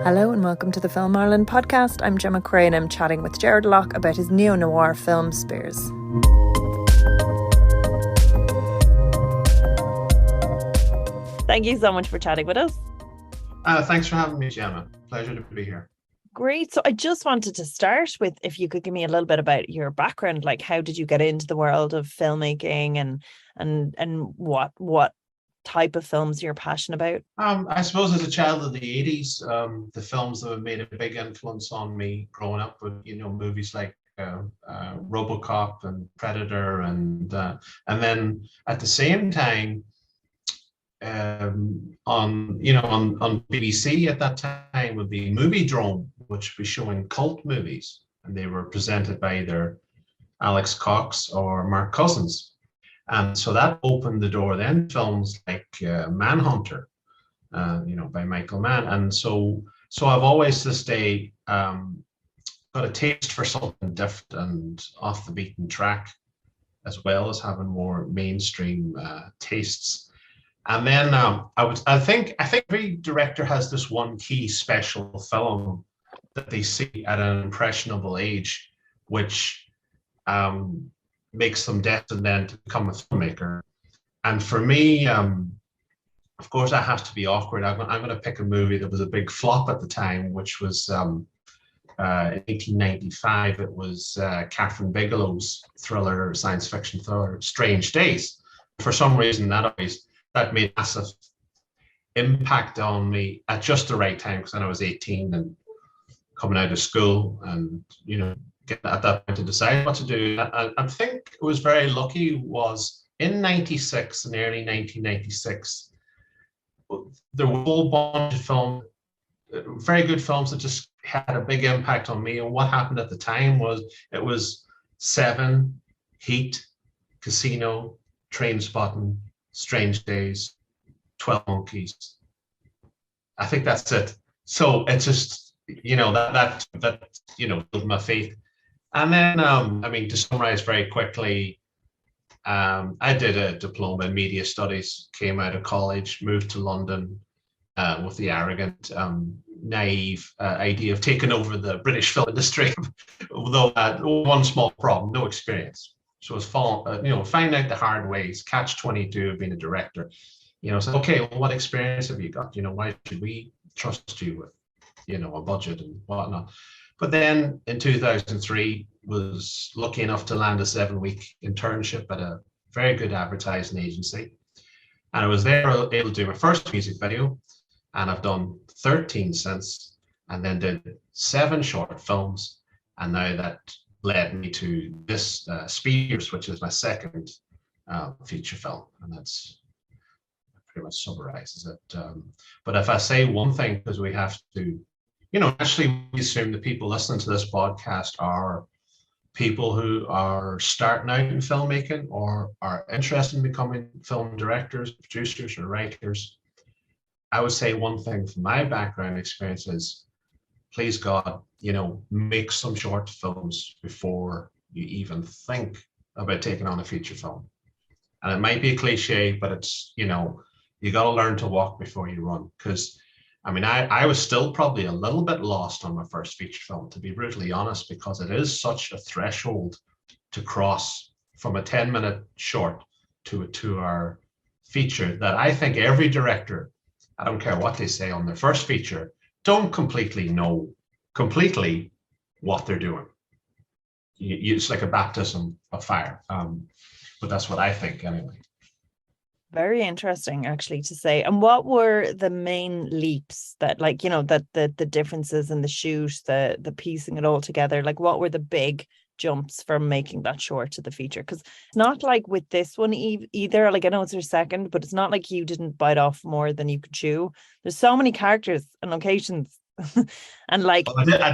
Hello and welcome to the Film Ireland podcast. I'm Gemma Creagh and I'm chatting with Gerard Lough about his Neo Noir film Spears. Thank you so much for chatting with us. Thanks for having me, Gemma. Pleasure to be here. Great. So I just wanted to start with, if you could give me a little bit about your background, like how did you get into the world of filmmaking and what type of films you're passionate about? I suppose as a child of the 80s, the films that have made a big influence on me growing up were, movies like RoboCop and Predator, and then at the same time, on BBC at that time would be Movie Drone, which would be showing cult movies, and they were presented by either Alex Cox or Mark Cousins. And so that opened the door then films like Manhunter, by Michael Mann. And so I've always this day got a taste for something different and off the beaten track, as well as having more mainstream tastes. And then I think every director has this one key special film that they see at an impressionable age, which makes them destined then to become a filmmaker. And for me, of course, I have to be awkward. I'm going to pick a movie that was a big flop at the time, which was in 1895. It was Catherine Bigelow's thriller, science fiction thriller, Strange Days. For some reason, that made massive impact on me at just the right time, because then I was 18 and coming out of school, and getting at that point to decide what to do. I think it was very lucky was in 96 and early 1996, there were a whole bunch of films, very good films that just had a big impact on me. And what happened at the time was it was Seven, Heat, Casino, Trainspotting, Strange Days, 12 Monkeys. I think that's it. So it's just, that built my faith. And then, to summarize very quickly, I did a diploma in media studies, came out of college, moved to London with the arrogant, naive idea of taking over the British film industry, although one small problem, no experience. So it's finding out the hard ways, catch-22 of being a director. So, okay, well, what experience have you got? Why should we trust you with, a budget and whatnot? But then in 2003, was lucky enough to land a 7-week internship at a very good advertising agency. And I was there able to do my first music video, and I've done 13 since, and then did 7 short films. And now that led me to this Spears, which is my second feature film. And that's pretty much summarizes it. But if I say one thing, because we have to, actually we assume the people listening to this podcast are people who are starting out in filmmaking or are interested in becoming film directors, producers, or writers. I would say one thing from my background experience is, please God, make some short films before you even think about taking on a feature film. And it might be a cliche, but it's, you got to learn to walk before you run. Because I was still probably a little bit lost on my first feature film, to be brutally honest, because it is such a threshold to cross from a 10-minute short to a 2-hour feature that I think every director, I don't care what they say on their first feature, don't completely know what they're doing. It's like a baptism of fire. But that's what I think anyway. Very interesting, actually, to say. And what were the main leaps that, that the differences in the shoot, the piecing it all together, what were the big jumps from making that short to the feature? Because not like with this one either, I know it's your second, but it's not like you didn't bite off more than you could chew. There's so many characters and locations. And I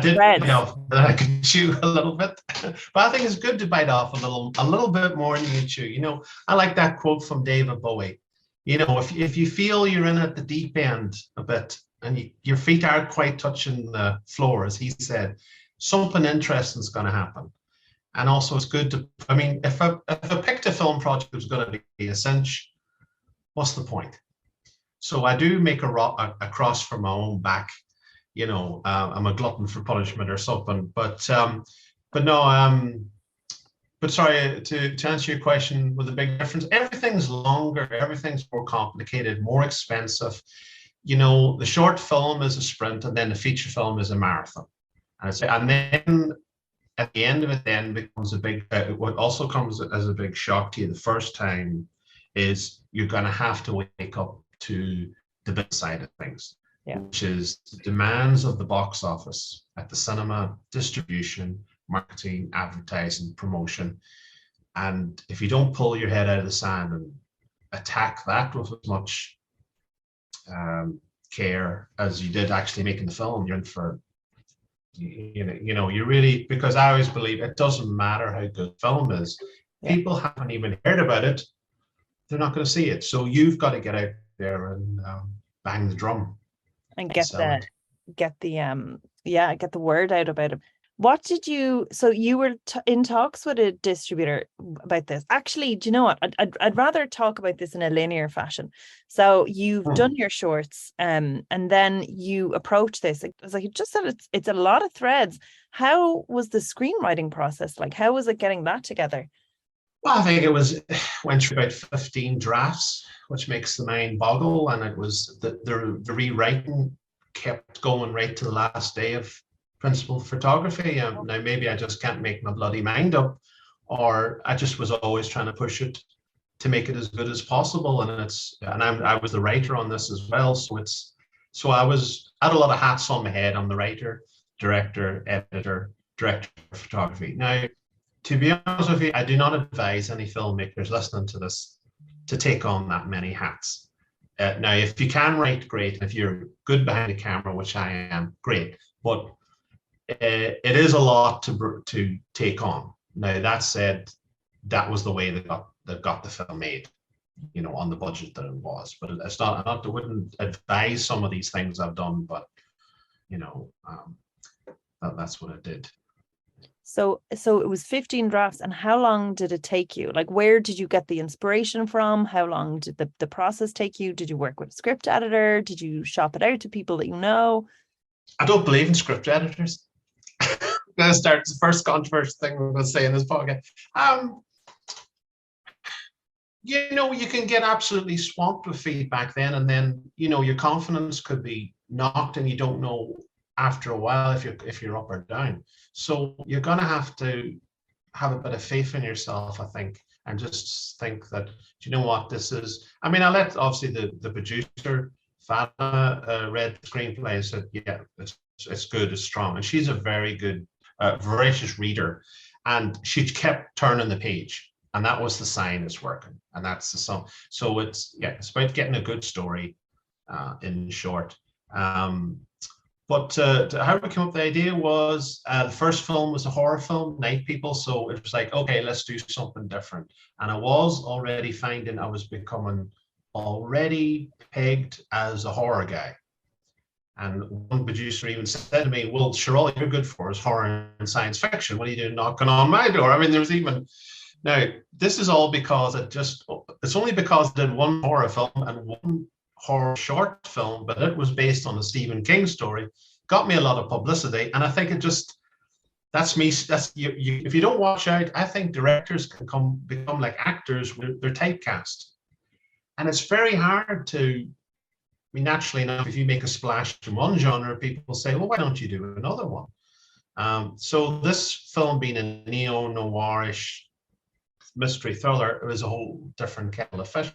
did that I could chew a little bit, but I think it's good to bite off a little bit more than you chew. I like that quote from David Bowie. If you feel you're in at the deep end a bit and your feet aren't quite touching the floor, as he said, something interesting is going to happen. And also, it's good to. If I picked a film project that was going to be a cinch, what's the point? So I do make a cross for my own back. I'm a glutton for punishment or something. But no, but sorry, to answer your question, with a big difference, everything's longer, everything's more complicated, more expensive. The short film is a sprint, and then the feature film is a marathon. And then at the end of it, then becomes a big. What also comes as a big shock to you the first time is you're going to have to wake up to the business side of things, which is the demands of the box office at the cinema, distribution, marketing, advertising, promotion. And if you don't pull your head out of the sand and attack that with as much care as you did actually making the film, you're in for, you really, because I always believe it doesn't matter how good film is. People haven't even heard about it. They're not going to see it. So you've got to get out there and bang the drum and get the word out about it. What did you, so you were in talks with a distributor about this. Actually, do you know what? I'd rather talk about this in a linear fashion. So you've done your shorts and then you approach this. As I just said, it's a lot of threads. How was the screenwriting process like? How was it getting that together? Well, I think went through about 15 drafts, which makes the mind boggle. And it was the rewriting kept going right to the last day of principal photography. Now maybe I just can't make my bloody mind up, or I just was always trying to push it to make it as good as possible. And I was the writer on this as well. So I had a lot of hats on my head. I'm the writer, director, editor, director of photography. Now, to be honest with you, I do not advise any filmmakers listening to this to take on that many hats. Now, if you can write, great. If you're good behind the camera, which I am, great. But it is a lot to take on. Now, that said, that was the way that got the film made, on the budget that it was. But it's not. I wouldn't advise some of these things I've done, but that's what I did. So it was 15 drafts, and how long did it take you? Like, where did you get the inspiration from? How long did the process take you? Did you work with a script editor? Did you shop it out to people that you know? I don't believe in script editors. Going to start the first controversial thing we're going to say in this podcast. You can get absolutely swamped with feedback then, and then your confidence could be knocked, and you don't know after a while if you're up or down. So you're going to have a bit of faith in yourself, I think, and just think that, you know what, this is. I mean, I let obviously the producer Fatima read the screenplay and said, yeah, it's good, it's strong, and she's a very good, voracious reader, and she kept turning the page, and that was the sign it's working, and that's the song. So it's about getting a good story, in short. But how we came up with the idea was the first film was a horror film, Night People. So it was like, okay, let's do something different. And I was already finding I was becoming already pegged as a horror guy. And one producer even said to me, well, sure, all you're good for is horror and science fiction. What are you doing knocking on my door? I mean, now, this is all because it's only because I did one horror film and one horror short film, but it was based on a Stephen King story, got me a lot of publicity, and I think that's me. That's you. If you don't watch out, I think directors can become like actors. They're typecast, and it's very hard to. I mean, naturally enough, if you make a splash in one genre, people say, "Well, why don't you do another one?" So this film being a neo noirish mystery thriller, it was a whole different kettle of fish.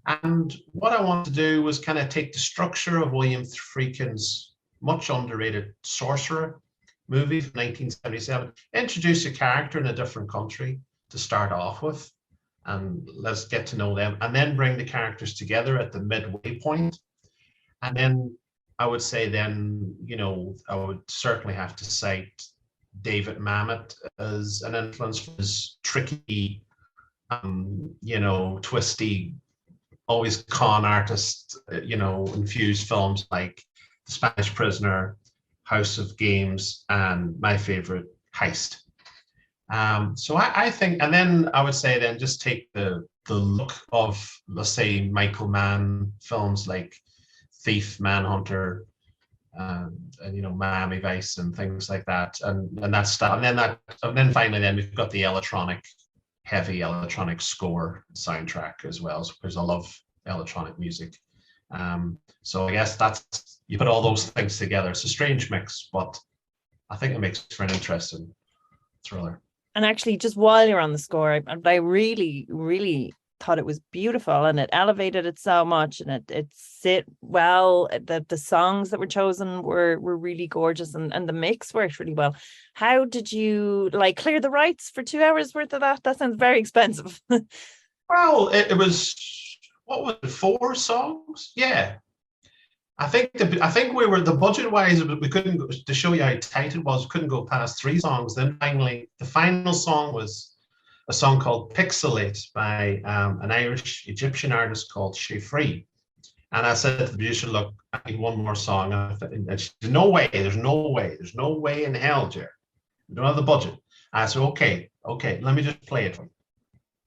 And what I wanted to do was kind of take the structure of William Friedkin's much underrated Sorcerer movie from 1977, introduce a character in a different country to start off with, and let's get to know them, and then bring the characters together at the midway point. And then I would say then, I would certainly have to cite David Mamet as an influence for his tricky, twisty, always con artist, infused films like The Spanish Prisoner, House of Games, and my favorite, Heist. So I think, and then I would say then just take the look of, let's say, Michael Mann films like Thief, Manhunter, and Miami Vice and things like that, and that's that, and then finally then we've got the heavy electronic score soundtrack as well, because I love electronic music. So I guess you put all those things together. It's a strange mix, but I think it makes for an interesting thriller. And actually, just while you're on the score, I really, really thought it was beautiful, and it elevated it so much, and it sit well. The songs that were chosen were really gorgeous, and the mix worked really well. How did you clear the rights for 2 hours worth of that? That sounds very expensive. Well, it was, what was it, 4 songs? Yeah. I think we were, the budget wise, we couldn't go, to show you how tight it was, couldn't go past 3 songs. Then finally, the final song was a song called Pixelate by an Irish Egyptian artist called Treachery. And I said to the producer, look, I need one more song. And she said, no way, there's no way in hell, Jer. We don't have the budget. I said, okay, let me just play it for you.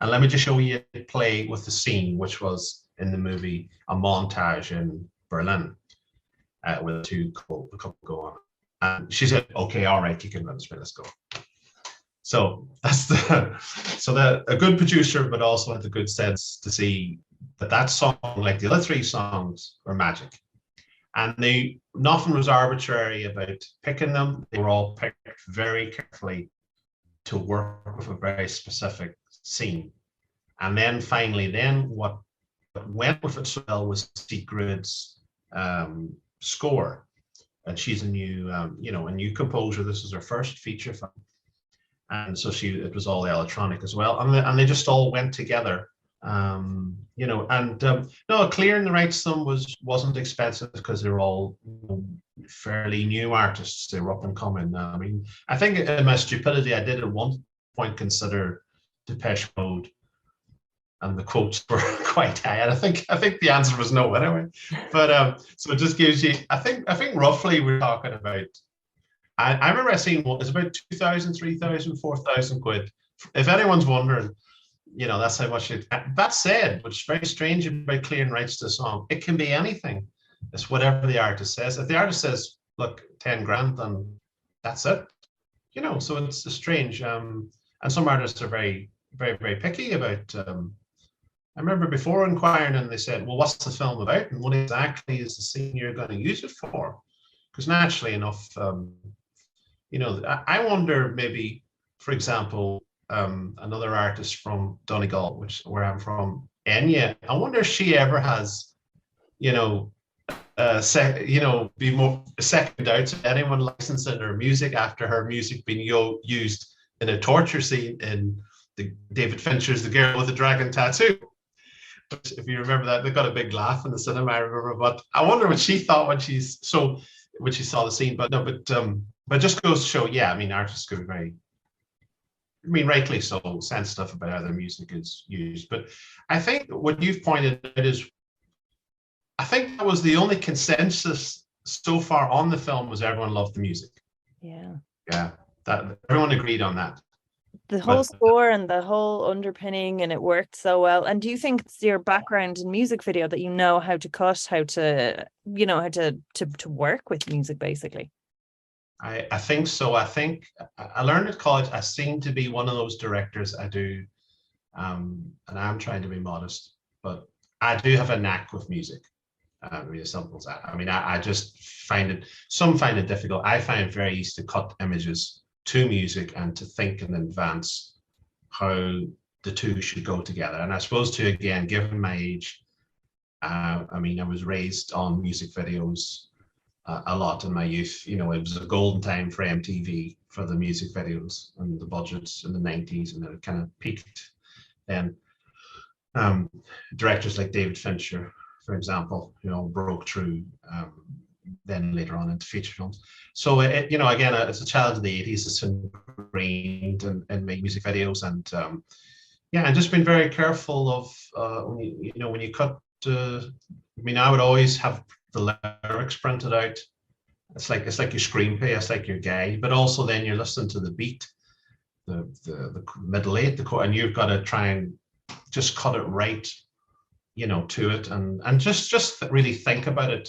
And let me just show you it play with the scene, which was in the movie a montage in Berlin with the couple go on. And she said, okay, all right, you can run this, let's go. So that's a good producer, but also had the good sense to see that song, like the other 3 songs, were magic. And nothing was arbitrary about picking them. They were all picked very carefully to work with a very specific scene. And then finally, what went with it so well was Sigrid's score. And she's a new composer. This is her first feature film. And so it was all electronic as well. And they just all went together. Clearing the rights to them wasn't expensive, because they were all fairly new artists. They were up and coming. I think in my stupidity, I did at one point consider Depeche Mode, and the quotes were quite high. And I think the answer was no anyway. But so it just gives you, I think roughly we're talking about, I remember I seen it's about 2,000, 3,000, 4,000 quid. If anyone's wondering, that's how much it. That said, which is very strange about clearing rights to a song, it can be anything. It's whatever the artist says. If the artist says, look, 10 grand, then that's it. So it's strange. And some artists are very, very, very picky about. I remember before inquiring, and they said, well, what's the film about? And what exactly is the scene you're going to use it for? Because naturally enough, I wonder, maybe, for example, another artist from Donegal, where I'm from, Enya, I wonder if she ever has, be more second out to anyone licensing her music after her music being used in a torture scene in David Fincher's The Girl with the Dragon Tattoo. If you remember that, they got a big laugh in the cinema, I remember. But I wonder what she thought when she saw the scene. But just goes to show, artists could be very, rightly so, sensitive about how their music is used. But I think what you've pointed out is, I think that was the only consensus so far on the film, was everyone loved the music. Yeah. Yeah, that everyone agreed on that. The whole score and the whole underpinning, and it worked so well. And do you think it's your background in music video that how to cut, how to work with music, basically? I think so. I think I learned at college, I seem to be one of those directors. I do, and I'm trying to be modest, but I do have a knack with music. As simple as that. I just some find it difficult. I find it very easy to cut images to music and to think in advance how the two should go together. And I suppose too, again, given my age, I was raised on music videos a lot in my youth. It was a golden time for MTV for the music videos and the budgets in the 90s, and then it kind of peaked then. Directors like David Fincher, for example, broke through then later on into feature films. So again, as a child of the 80s, it's ingrained in my music videos, and and just been very careful of when you cut. I would always have the lyrics printed out. It's like your screenplay, it's like your guide, but also then you're listening to the beat, the middle eight, and you've got to try and just cut it right, to it, and just really think about it.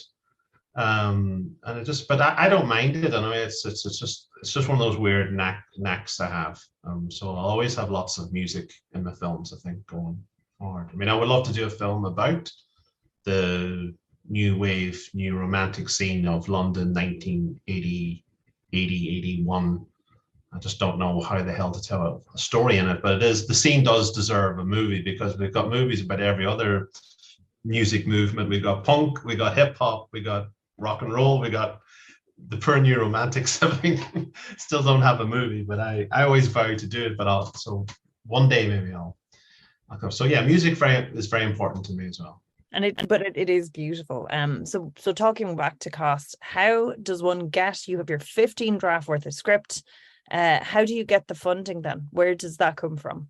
And it just, but I don't mind it. I know it's just one of those weird knacks I have. So I'll always have lots of music in my films, I think, going forward. I mean, I would love to do a film about the new wave, new romantic scene of London, 1980, 80, 81. I just don't know how the hell to tell a story in it, but the scene does deserve a movie, because we've got movies about every other music movement. We got punk, we got hip hop, we got rock and roll, we got the poor new romantics. I mean, still don't have a movie, but I always vow to do it. But so one day maybe I'll go. So yeah, music is very important to me as well. And it is beautiful. So talking back to cost, how does one get? You have your 15 draft worth of script. How do you get the funding then? Where does that come from?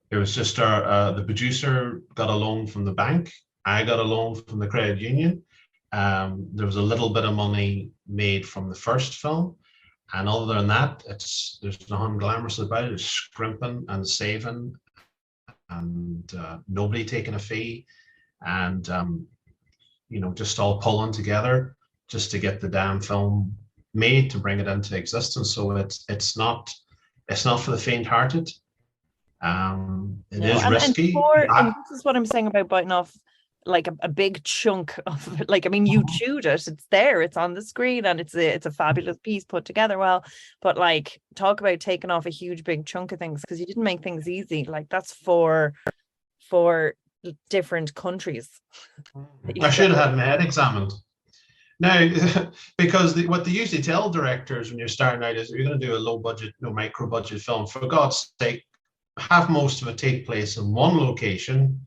It was just the producer got a loan from the bank. I got a loan from the credit union. There was a little bit of money made from the first film. And other than that, there's nothing glamorous about it. It's scrimping and saving and nobody taking a fee, and just all pulling together just to get the damn film made, to bring it into existence. So it's not for the faint-hearted. It is risky. And this is what I'm saying about biting off like a big chunk of it. Like, I mean, you chewed it, it's there, it's on the screen, and it's a fabulous piece put together well, but like, talk about taking off a huge big chunk of things, because you didn't make things easy. Like, that's for different countries. I should have had my head examined now, because what they usually tell directors when you're starting out is, you're going to do a low budget, no micro budget film, for God's sake, have most of it take place in one location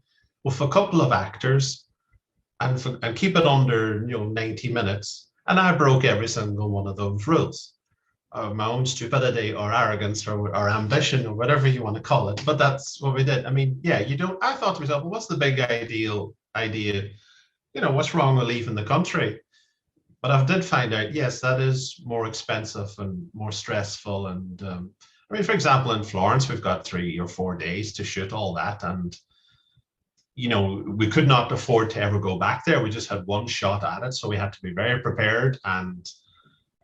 with a couple of actors, and keep it under 90 minutes. And I broke every single one of those rules of my own stupidity or arrogance or ambition or whatever you want to call it. But that's what we did. I mean, yeah, I thought to myself, well, what's the big idea? What's wrong with leaving the country? But I did find out, yes, that is more expensive and more stressful. And I mean, for example, in Florence, we've got 3 or 4 days to shoot all that. And we could not afford to ever go back there. We just had one shot at it, so we had to be very prepared. And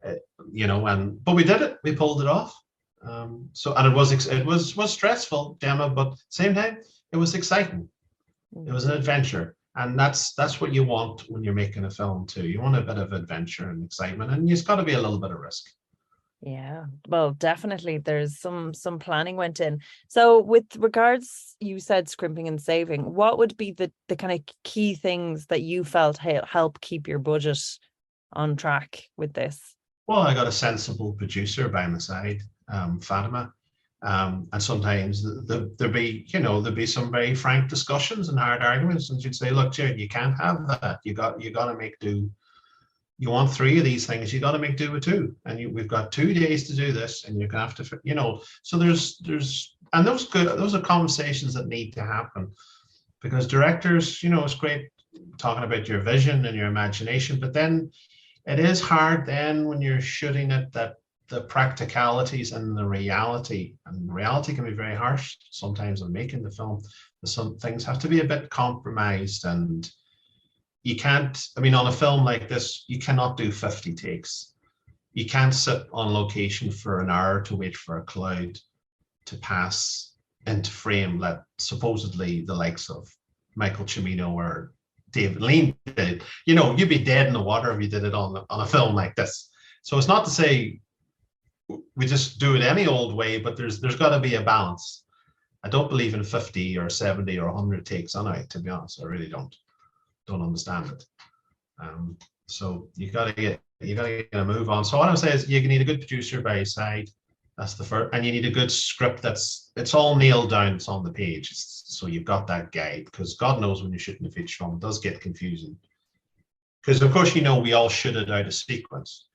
but we did it. We pulled it off. And it was stressful, Gemma, but at the same time, it was exciting. It was an adventure, and that's what you want when you're making a film too. You want a bit of adventure and excitement, and it's got to be a little bit of risk. Yeah, well, definitely there's some planning went in. So with regards, you said scrimping and saving, what would be the kind of key things that you felt help keep your budget on track with this? Well, I got a sensible producer by my side, Fatima, and sometimes there'd be some very frank discussions and hard arguments, and she'd say, "Look, Jared, you can't have that. You got to make do. You want 3 of these things, you got to make do with 2, and we've got 2 days to do this, and you're gonna have to, So there's and those are conversations that need to happen, because directors, it's great talking about your vision and your imagination, but then it is hard then when you're shooting it, that the practicalities and the reality can be very harsh sometimes in making the film. Some things have to be a bit compromised, and you can't, I mean, on a film like this, you cannot do 50 takes. You can't sit on location for an hour to wait for a cloud to pass into frame that supposedly the likes of Michael Cimino or David Lean did. You'd be dead in the water if you did it on a film like this. So it's not to say we just do it any old way, but there's got to be a balance. I don't believe in 50 or 70 or 100 takes on it, to be honest. I really don't understand it. So you gotta get a move on. So what I'm saying is, you need a good producer by your side. That's the first, and you need a good script it's all nailed down. It's on the page, so you've got that guide, because God knows when you're shooting a feature film, it does get confusing. Because of course, we all shoot it out of sequence.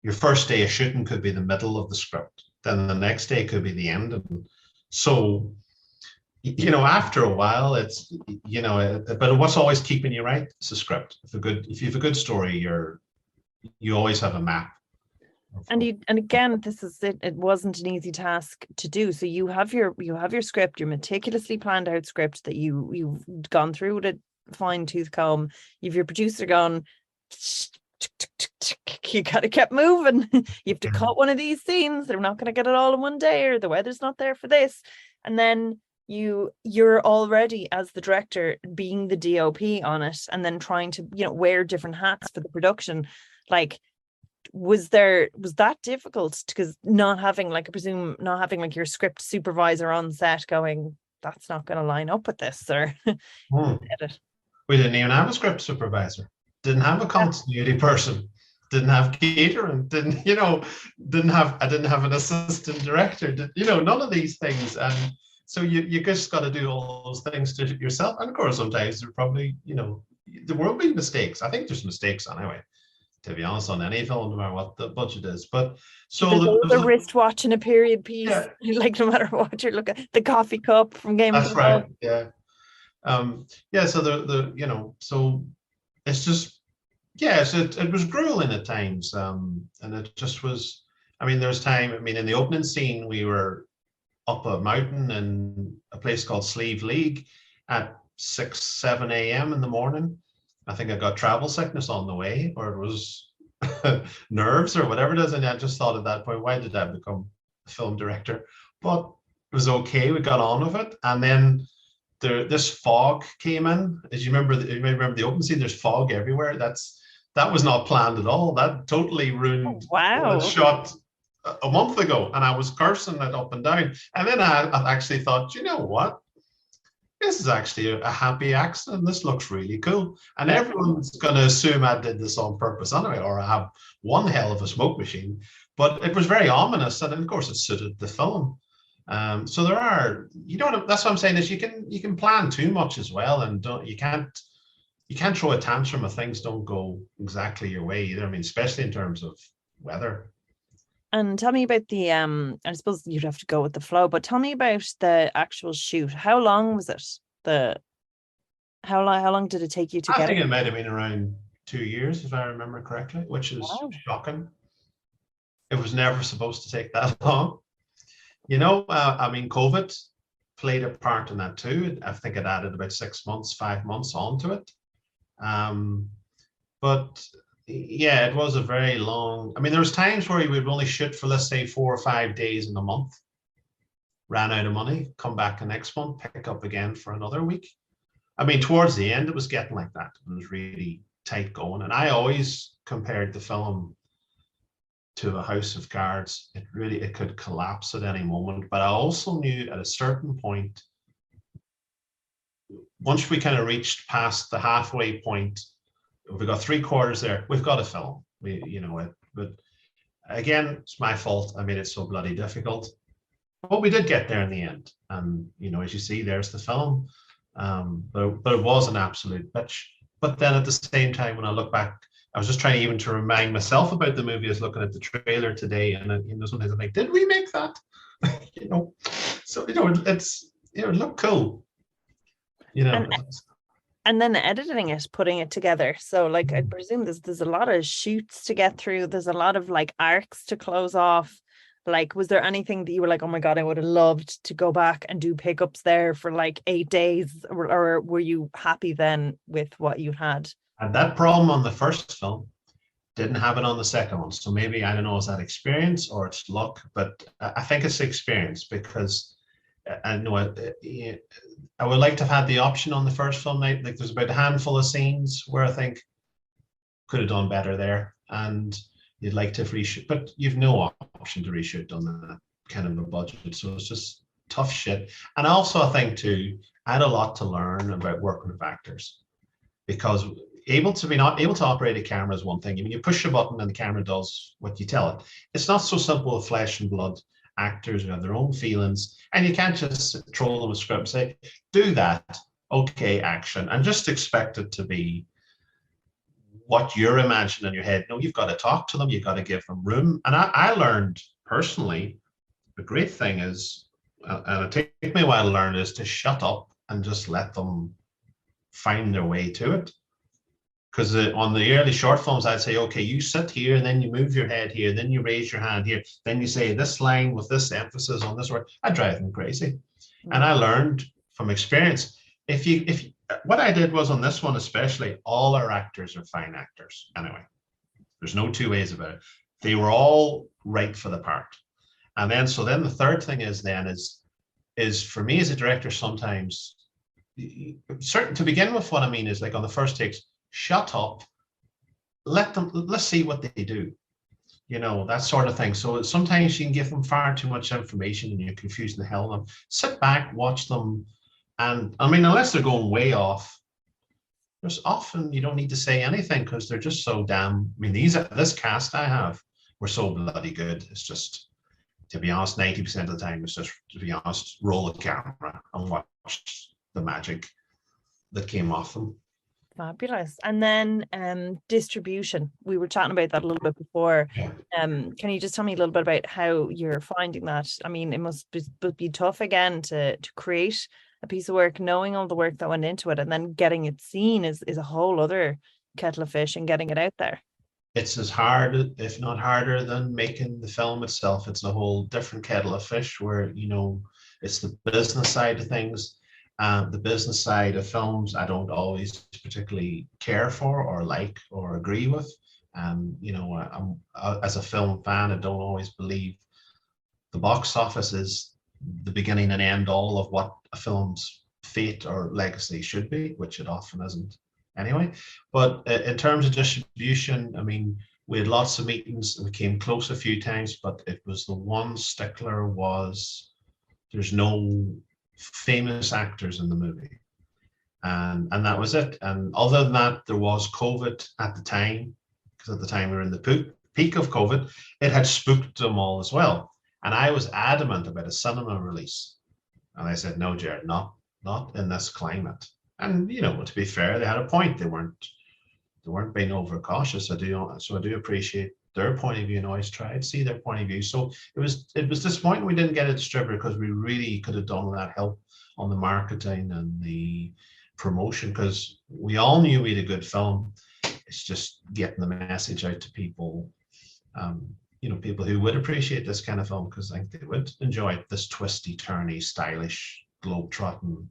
Your first day of shooting could be the middle of the script, then the next day could be the end. And so after a while, it's but what's always keeping you right? It's a script. If you have a good story, you always have a map. And again, this is it. It wasn't an easy task to do. So you have your script, your meticulously planned out script that you've gone through with it fine tooth comb. You've your producer gone, you gotta keep moving. You have to cut one of these scenes. They're not gonna get it all in one day, or the weather's not there for this. And then you're already, as the director, being the DOP on it, and then trying to, you know, wear different hats for the production. Like, was that difficult? Because not having, like, I presume not having like your script supervisor on set going, that's not going to line up with this, or edit. We didn't even have a script supervisor, didn't have a continuity person, didn't have catering, I didn't have an assistant director, none of these things. And so you just got to do all those things to yourself. And of course, sometimes there probably, there will be mistakes. I think there's mistakes anyway, to be honest, on any film, no matter what the budget is. But so the wristwatch in a period piece, like no matter what you're looking at, the coffee cup from Game of Thrones. That's right. Yeah. So so it's just, so it was grueling at times. And it just was, there's time, in the opening scene, we were up a mountain in a place called Sleeve League at 6-7 a.m. in the morning. I think I got travel sickness on the way, or it was nerves or whatever it is. And I just thought at that point, why did I become a film director? But it was okay. We got on with it. And then this fog came in. As you remember the open scene, there's fog everywhere. That was not planned at all. That totally ruined the shot a month ago. And I was cursing it up and down. And then I actually thought, you know what? This is actually a happy accident. This looks really cool. And everyone's going to assume I did this on purpose anyway, or I have one hell of a smoke machine. But it was very ominous. And of course, it suited the film. So there are, that's what I'm saying, is you can plan too much as well. And you can't throw a tantrum if things don't go exactly your way either. Especially in terms of weather. And tell me about the I suppose you'd have to go with the flow, but tell me about the actual shoot. How long was it? How long did it take you to get it? I think it might have been around 2 years, if I remember correctly, which is shocking. It was never supposed to take that long. COVID played a part in that too. I think it added about 5 months onto it. But yeah, it was a very long. There was times where you would only shoot for, let's say, 4 or 5 days in a month, ran out of money, come back the next month, pick up again for another week. Towards the end, it was getting like that. It was really tight going. And I always compared the film to a house of cards. It could collapse at any moment. But I also knew at a certain point, once we kind of reached past the halfway point, we got 3/4 there, we've got a film. But again, it's my fault. I made it so bloody difficult. But we did get there in the end. And, as you see, there's the film. But it was an absolute bitch. But then at the same time, when I look back, I was just trying to remind myself about the movie. I was looking at the trailer today, and sometimes I'm like, did we make that? So it looked cool. And then editing it, putting it together. So, like, I presume there's a lot of shoots to get through. There's a lot of like arcs to close off. Like, was there anything that you were like, oh my God, I would have loved to go back and do pickups there for like 8 days? Or were you happy then with what you had? Had that problem on the first film, didn't have it on the second one. So maybe, I don't know, is that experience or it's luck? But I think it's experience, because I know I would like to have had the option on the first film night. Like, there's about a handful of scenes where I think could have done better there, and you'd like to reshoot, but you've no option to reshoot on that kind of a budget. So it's just tough shit. And also, I think too, I had a lot to learn about working with actors, because not able to operate a camera is one thing. You push a button and the camera does what you tell it. It's not so simple with flesh and blood actors who have their own feelings, and you can't just troll them with script and say, do that, okay, action, and just expect it to be what you're imagining in your head. No, you've got to talk to them, you've got to give them room. And I learned personally, the great thing is, and it took me a while to learn, is to shut up and just let them find their way to it. Because on the early short films, I'd say, okay, you sit here, and then you move your head here, then you raise your hand here, then you say this line with this emphasis on this word. I drive them crazy. And I learned from experience, if what I did was on this one, especially, all our actors are fine actors. Anyway, there's no two ways about it. They were all right for the part. And then, so then the third thing is for me as a director, sometimes certain to begin with, what I mean is like on the first takes, shut up, let's see what they do. That sort of thing. So sometimes you can give them far too much information and you're confusing the hell out of them. Sit back, watch them. And I mean, unless they're going way off, there's often you don't need to say anything because they're just so damn. I mean, this cast I have were so bloody good. It's just, to be honest, 90% of the time it's just, to be honest, roll the camera and watch the magic that came off them. Fabulous. And then distribution. We were chatting about that a little bit before. Yeah. Can you just tell me a little bit about how you're finding that? I mean, it must be tough again to create a piece of work, knowing all the work that went into it, and then getting it seen is a whole other kettle of fish and getting it out there. It's as hard, if not harder, than making the film itself. It's a whole different kettle of fish where, it's the business side of things. The business side of films, I don't always particularly care for or like or agree with. I'm, as a film fan, I don't always believe the box office is the beginning and end all of what a film's fate or legacy should be, which it often isn't anyway. But in terms of distribution, I mean, we had lots of meetings and we came close a few times, but it was the one stickler was there's no famous actors in the movie. And that was it. And other than that, there was COVID at the time, because at the time we were in the peak of COVID, it had spooked them all as well. And I was adamant about a cinema release. And I said, no, Gerard, not in this climate. And, to be fair, they had a point. They weren't being overcautious. So I do appreciate their point of view, and always try to see their point of view. So it was disappointing we didn't get a distributor, because we really could have done that help on the marketing and the promotion, because we all knew we had a good film. It's just getting the message out to people, people who would appreciate this kind of film, because I think they would enjoy this twisty, turny, stylish, globe-trotting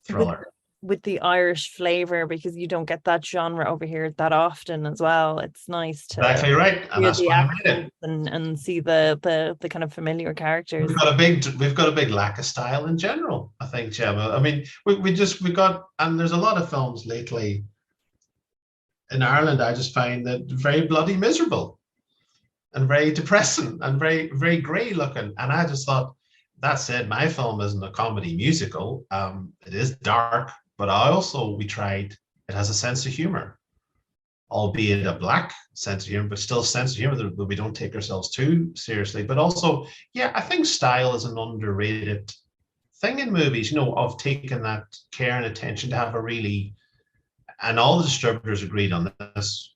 thriller. With the Irish flavor, because you don't get that genre over here that often as well. It's nice to exactly right, and that's why I made it. And see the kind of familiar characters. We've got a big lack of style in general, I think, Gemma. I mean, we got, and there's a lot of films lately in Ireland I just find that very bloody miserable and very depressing and very, very grey looking. And I just thought, that said, my film isn't a comedy musical. It is dark, but we tried, it has a sense of humor, albeit a black sense of humor, but still a sense of humor that we don't take ourselves too seriously. But also, yeah, I think style is an underrated thing in movies, of taking that care and attention to have a really, and all the distributors agreed on this,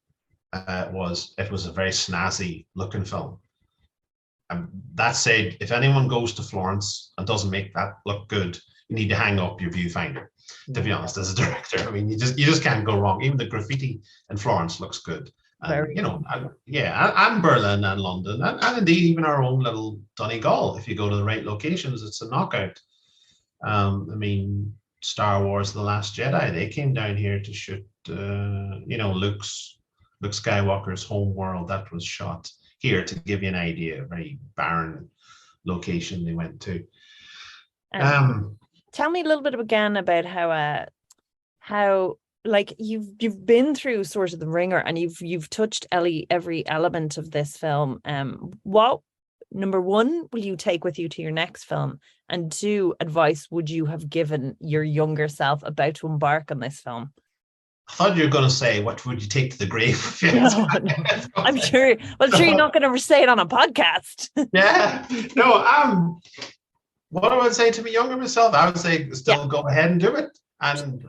it was a very snazzy looking film. That said, if anyone goes to Florence and doesn't make that look good, you need to hang up your viewfinder. To be honest, as a director, I mean, you just can't go wrong. Even the graffiti in Florence looks good. And, and Berlin and London, and indeed even our own little Donegal. If you go to the right locations, it's a knockout. I mean, Star Wars: The Last Jedi, they came down here to shoot, Luke Skywalker's home world. That was shot here, to give you an idea. A very barren location they went to. Tell me a little bit again about how like you've been through sort of the ringer, and you've touched every element of this film. What, number one, will you take with you to your next film, and two, advice would you have given your younger self about to embark on this film? I thought you were going to say, what would you take to the grave? No. I'm sure you're not going to say it on a podcast. Yeah, no. What I would say to my younger myself, I would say still go ahead and do it. And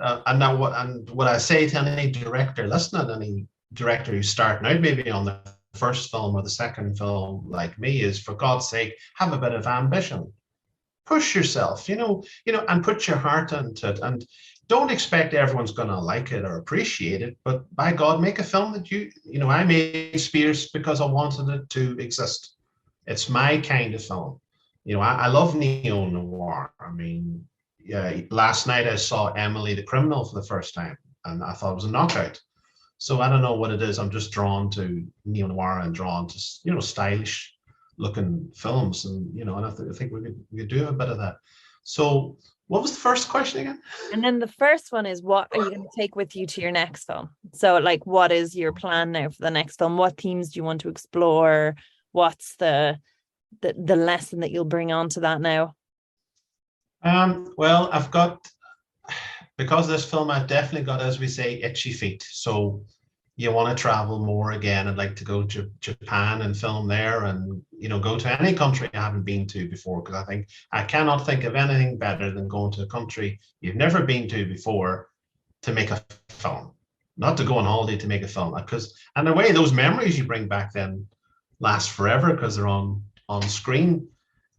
what I say to any director listening, any director who's starting out maybe on the first film or the second film like me, is, for God's sake, have a bit of ambition. Push yourself, and put your heart into it. And don't expect everyone's going to like it or appreciate it, but by God, make a film that I made Spears because I wanted it to exist. It's my kind of film. I love Neo Noir. I mean, last night I saw Emily the Criminal for the first time, and I thought it was a knockout. So I don't know what it is. I'm just drawn to Neo Noir and drawn to, stylish looking films, and and I think we could do a bit of that. So what was the first question again? And then the first one is, what are you going to take with you to your next film? So like, what is your plan now for the next film? What themes do you want to explore? What's the lesson that you'll bring on to that now? Well, I've got, because of this film, I've definitely got, as we say, itchy feet. So you want to travel more again. I'd like to go to Japan and film there, and go to any country I haven't been to before, because I cannot think of anything better than going to a country you've never been to before to make a film. Not to go on holiday, to make a film, and the way those memories you bring back then last forever, because they're on screen.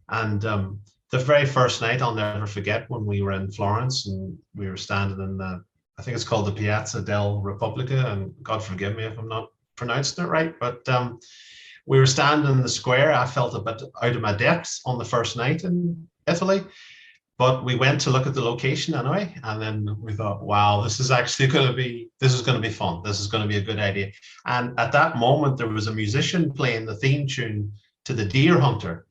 And the very first night, I'll never forget, when we were in Florence and we were standing in I think it's called the Piazza del Repubblica, and God forgive me if I'm not pronouncing it right, but we were standing in the square. I felt a bit out of my depths on the first night in Italy, but we went to look at the location anyway, and then we thought, wow, this is going to be fun. This is going to be a good idea. And at that moment, there was a musician playing the theme tune to The Deer Hunter.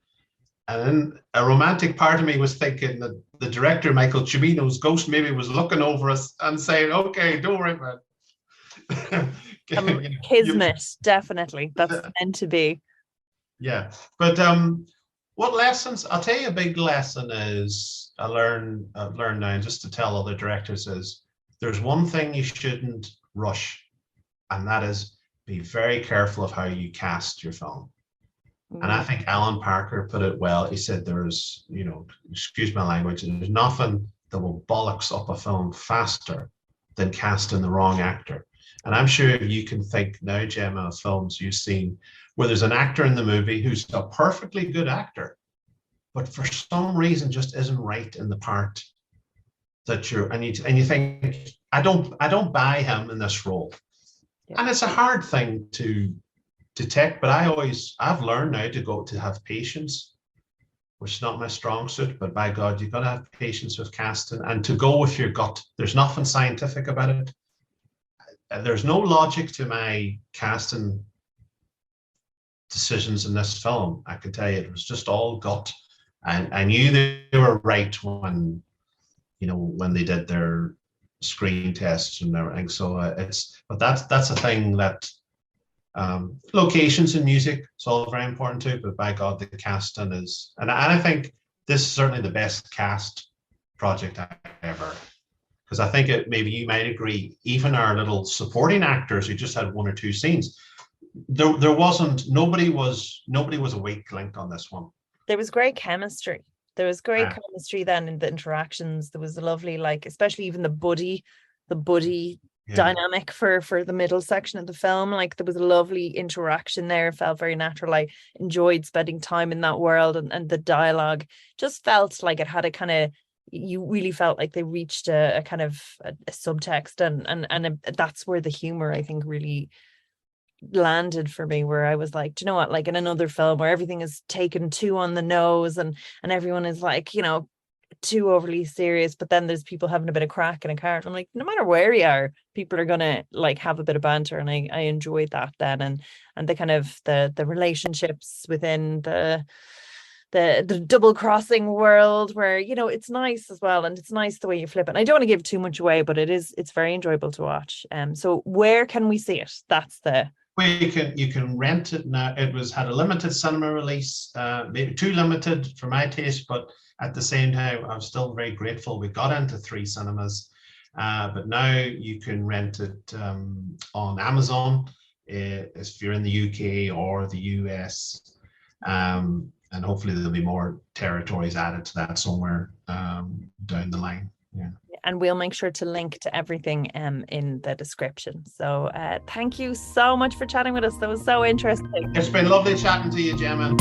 And then a romantic part of me was thinking that the director, Michael Cimino's ghost, maybe was looking over us and saying, okay, don't worry about it. Kismet, definitely. That's meant to be. Yeah. But what lessons? I'll tell you, a big lesson is I've learned now, just to tell other directors, is there's one thing you shouldn't rush, and that is be very careful of how you cast your film. And I think Alan Parker put it well. He said there's, excuse my language, there's nothing that will bollocks up a film faster than casting the wrong actor. And I'm sure you can think now, Gemma, of films you've seen where there's an actor in the movie who's a perfectly good actor, but for some reason just isn't right in the part that you think, I don't buy him in this role. Yeah. And it's a hard thing to take, but I've learned now to have patience, which is not my strong suit, but by God, you've got to have patience with casting and to go with your gut. There's nothing scientific about it. There's no logic to my casting decisions in this film. I can tell you, it was just all gut. And I knew they were right when they did their screen tests and everything. So but that's a thing that locations and music, it's all very important too, but by God, the casting is, and I think this is certainly the best cast project I ever, because I think maybe you might agree, even our little supporting actors who just had one or two scenes, nobody was a weak link on this one. There was great chemistry. There was great chemistry then in the interactions. There was a lovely, especially even the buddy dynamic for the middle section of the film. There was a lovely interaction there. It felt very natural. I enjoyed spending time in that world, and the dialogue just felt like it had a kind of, you really felt like they reached a kind of a subtext, and that's where the humor, I think, really landed for me, where I was like, do you know what, in another film where everything is taken too on the nose and everyone is too overly serious, but then there's people having a bit of crack in a car. I'm like, no matter where you are, people are gonna have a bit of banter, and I enjoyed that then, and the kind of the relationships within the double crossing world, where it's nice as well, and it's nice the way you flip it. And I don't want to give too much away, but it's very enjoyable to watch. So where can we see it? That's the you can rent it now. It had a limited cinema release, maybe too limited for my taste, but at the same time, I'm still very grateful we got into 3 cinemas. But now you can rent it on Amazon if you're in the UK or the US. And hopefully there'll be more territories added to that somewhere down the line. Yeah. And we'll make sure to link to everything in the description. So thank you so much for chatting with us. That was so interesting. It's been lovely chatting to you, Gemma.